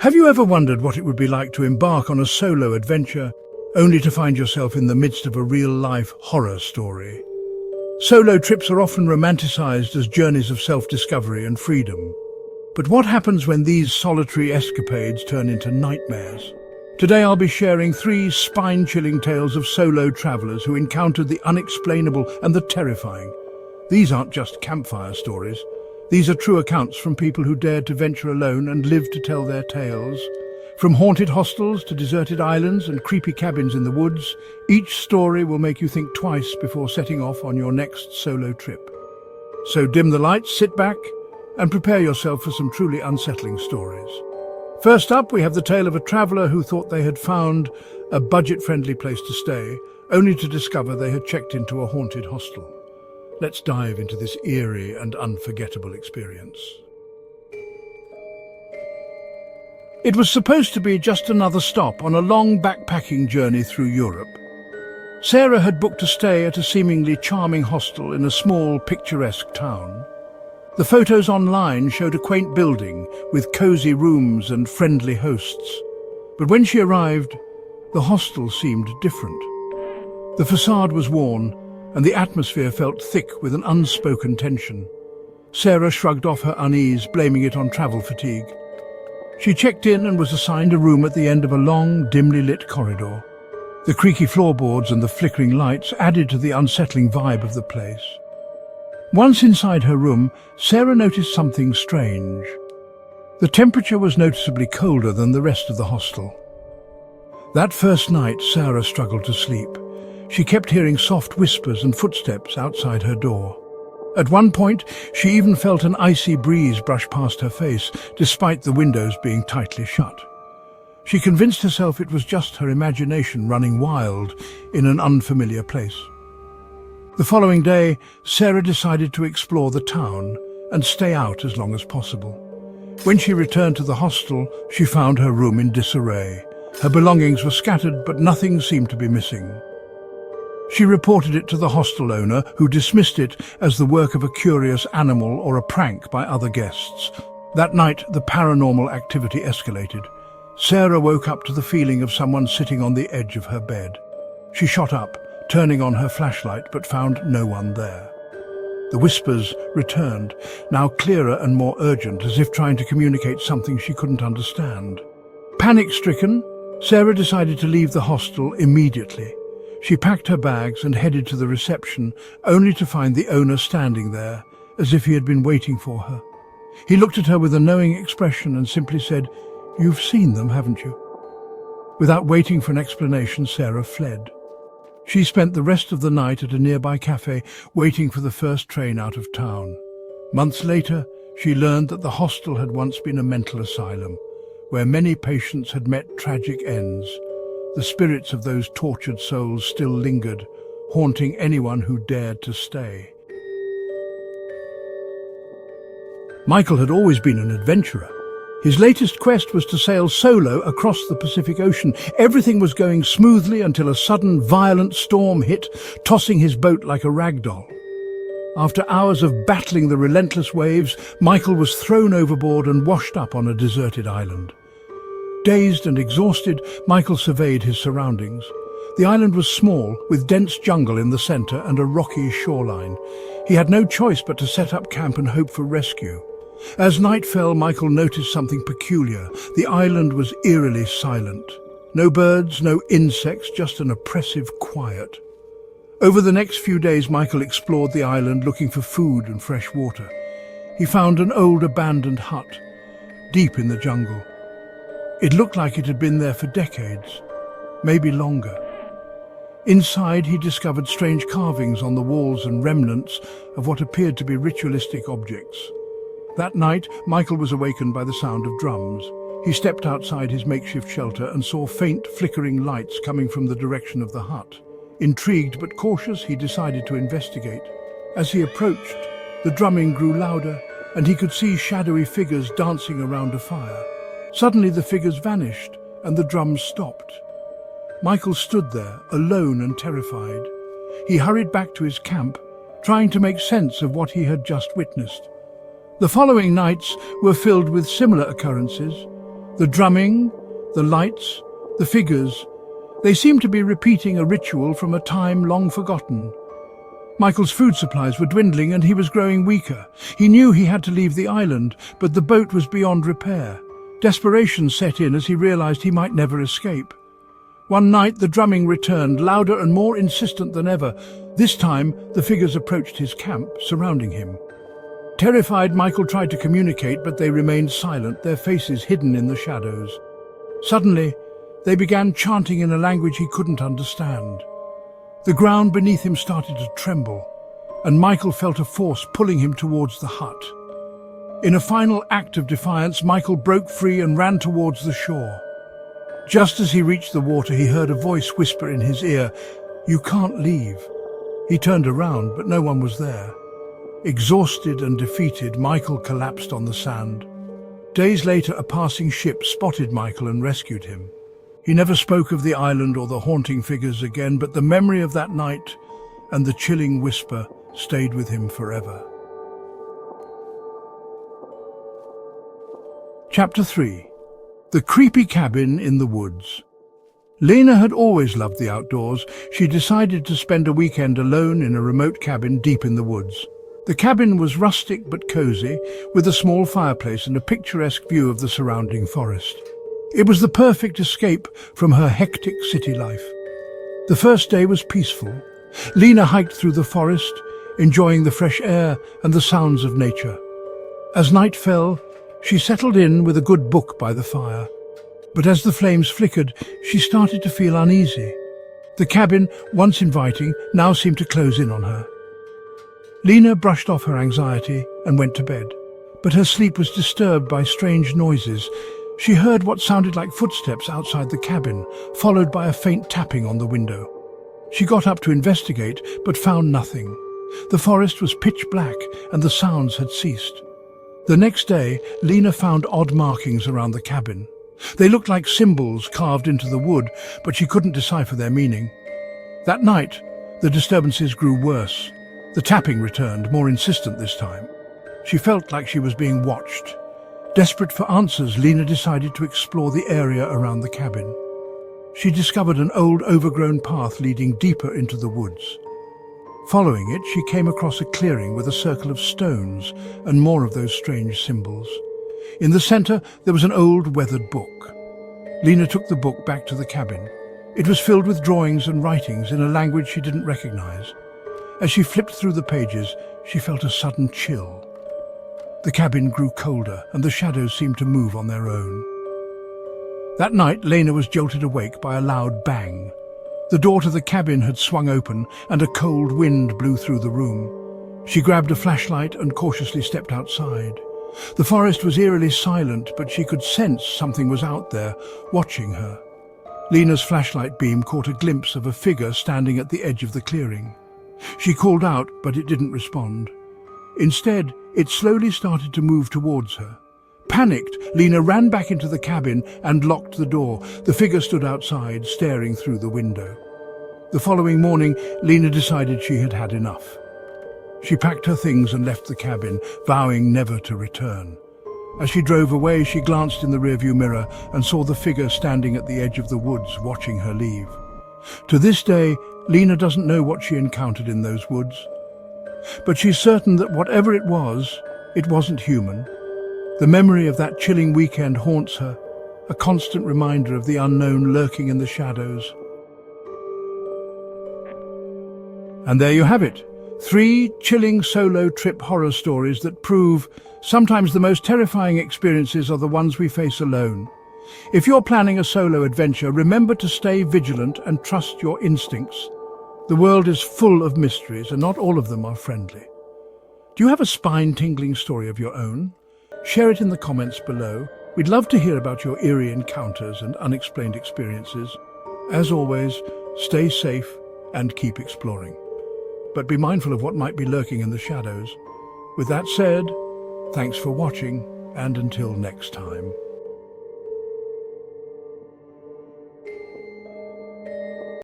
Have you ever wondered what it would be like to embark on a solo adventure, only to find yourself in the midst of a real-life horror story? Solo trips are often romanticized as journeys of self-discovery and freedom. But what happens when these solitary escapades turn into nightmares? Today I'll be sharing 3 spine-chilling tales of solo travelers who encountered the unexplainable and the terrifying. These aren't just campfire stories. These are true accounts from people who dared to venture alone and lived to tell their tales. From haunted hostels to deserted islands and creepy cabins in the woods, each story will make you think twice before setting off on your next solo trip. So dim the lights, sit back, and prepare yourself for some truly unsettling stories. First up, we have the tale of a traveller who thought they had found a budget-friendly place to stay, only to discover they had checked into a haunted hostel. Let's dive into this eerie and unforgettable experience. It was supposed to be just another stop on a long backpacking journey through Europe. Sarah had booked a stay at a seemingly charming hostel in a small, picturesque town. The photos online showed a quaint building with cozy rooms and friendly hosts. But when she arrived, the hostel seemed different. The facade was worn, and the atmosphere felt thick with an unspoken tension. Sarah shrugged off her unease, blaming it on travel fatigue. She checked in and was assigned a room at the end of a long, dimly lit corridor. The creaky floorboards and the flickering lights added to the unsettling vibe of the place. Once inside her room, Sarah noticed something strange. The temperature was noticeably colder than the rest of the hostel. That first night, Sarah struggled to sleep. She kept hearing soft whispers and footsteps outside her door. At one point, she even felt an icy breeze brush past her face, despite the windows being tightly shut. She convinced herself it was just her imagination running wild in an unfamiliar place. The following day, Sarah decided to explore the town and stay out as long as possible. When she returned to the hostel, she found her room in disarray. Her belongings were scattered, but nothing seemed to be missing. She reported it to the hostel owner, who dismissed it as the work of a curious animal or a prank by other guests. That night, the paranormal activity escalated. Sarah woke up to the feeling of someone sitting on the edge of her bed. She shot up, turning on her flashlight, but found no one there. The whispers returned, now clearer and more urgent, as if trying to communicate something she couldn't understand. Panic-stricken, Sarah decided to leave the hostel immediately. She packed her bags and headed to the reception, only to find the owner standing there, as if he had been waiting for her. He looked at her with a knowing expression and simply said, "You've seen them, haven't you?" Without waiting for an explanation, Sarah fled. She spent the rest of the night at a nearby cafe, waiting for the first train out of town. Months later, she learned that the hostel had once been a mental asylum, where many patients had met tragic ends. The spirits of those tortured souls still lingered, haunting anyone who dared to stay. Michael had always been an adventurer. His latest quest was to sail solo across the Pacific Ocean. Everything was going smoothly until a sudden, violent storm hit, tossing his boat like a rag doll. After hours of battling the relentless waves, Michael was thrown overboard and washed up on a deserted island. Dazed and exhausted, Michael surveyed his surroundings. The island was small, with dense jungle in the center and a rocky shoreline. He had no choice but to set up camp and hope for rescue. As night fell, Michael noticed something peculiar. The island was eerily silent. No birds, no insects, just an oppressive quiet. Over the next few days, Michael explored the island looking for food and fresh water. He found an old abandoned hut, deep in the jungle. It looked like it had been there for decades, maybe longer. Inside, he discovered strange carvings on the walls and remnants of what appeared to be ritualistic objects. That night, Michael was awakened by the sound of drums. He stepped outside his makeshift shelter and saw faint, flickering lights coming from the direction of the hut. Intrigued but cautious, he decided to investigate. As he approached, the drumming grew louder, and he could see shadowy figures dancing around a fire. Suddenly, the figures vanished, and the drums stopped. Michael stood there, alone and terrified. He hurried back to his camp, trying to make sense of what he had just witnessed. The following nights were filled with similar occurrences. The drumming, the lights, the figures, they seemed to be repeating a ritual from a time long forgotten. Michael's food supplies were dwindling and he was growing weaker. He knew he had to leave the island, but the boat was beyond repair. Desperation set in as he realized he might never escape. One night the drumming returned, louder and more insistent than ever. This time the figures approached his camp, surrounding him. Terrified, Michael tried to communicate, but they remained silent, their faces hidden in the shadows. Suddenly, they began chanting in a language he couldn't understand. The ground beneath him started to tremble, and Michael felt a force pulling him towards the hut. In a final act of defiance, Michael broke free and ran towards the shore. Just as he reached the water, he heard a voice whisper in his ear, "You can't leave." He turned around, but no one was there. Exhausted and defeated, Michael collapsed on the sand. Days later, a passing ship spotted Michael and rescued him. He never spoke of the island or the haunting figures again, but the memory of that night and the chilling whisper stayed with him forever. Chapter 3. The Creepy Cabin in the Woods. Lena had always loved the outdoors. She decided to spend a weekend alone in a remote cabin deep in the woods. The cabin was rustic but cozy, with a small fireplace and a picturesque view of the surrounding forest. It was the perfect escape from her hectic city life. The first day was peaceful. Lena hiked through the forest, enjoying the fresh air and the sounds of nature. As night fell, she settled in with a good book by the fire. But as the flames flickered, she started to feel uneasy. The cabin, once inviting, now seemed to close in on her. Lena brushed off her anxiety and went to bed. But her sleep was disturbed by strange noises. She heard what sounded like footsteps outside the cabin, followed by a faint tapping on the window. She got up to investigate, but found nothing. The forest was pitch black, and the sounds had ceased. The next day, Lena found odd markings around the cabin. They looked like symbols carved into the wood, but she couldn't decipher their meaning. That night, the disturbances grew worse. The tapping returned, more insistent this time. She felt like she was being watched. Desperate for answers, Lena decided to explore the area around the cabin. She discovered an old, overgrown path leading deeper into the woods. Following it, she came across a clearing with a circle of stones and more of those strange symbols. In the center, there was an old, weathered book. Lena took the book back to the cabin. It was filled with drawings and writings in a language she didn't recognize. As she flipped through the pages, she felt a sudden chill. The cabin grew colder, and the shadows seemed to move on their own. That night, Lena was jolted awake by a loud bang. The door to the cabin had swung open, and a cold wind blew through the room. She grabbed a flashlight and cautiously stepped outside. The forest was eerily silent, but she could sense something was out there, watching her. Lena's flashlight beam caught a glimpse of a figure standing at the edge of the clearing. She called out, but it didn't respond. Instead, it slowly started to move towards her. Panicked, Lena ran back into the cabin and locked the door. The figure stood outside, staring through the window. The following morning, Lena decided she had had enough. She packed her things and left the cabin, vowing never to return. As she drove away, she glanced in the rearview mirror and saw the figure standing at the edge of the woods, watching her leave. To this day, Lena doesn't know what she encountered in those woods. But she's certain that whatever it wasn't human. The memory of that chilling weekend haunts her, a constant reminder of the unknown lurking in the shadows. And there you have it. 3 chilling solo trip horror stories that prove sometimes the most terrifying experiences are the ones we face alone. If you're planning a solo adventure, remember to stay vigilant and trust your instincts. The world is full of mysteries, and not all of them are friendly. Do you have a spine-tingling story of your own? Share it in the comments below. We'd love to hear about your eerie encounters and unexplained experiences. As always, stay safe and keep exploring. But be mindful of what might be lurking in the shadows. With that said, thanks for watching, and until next time.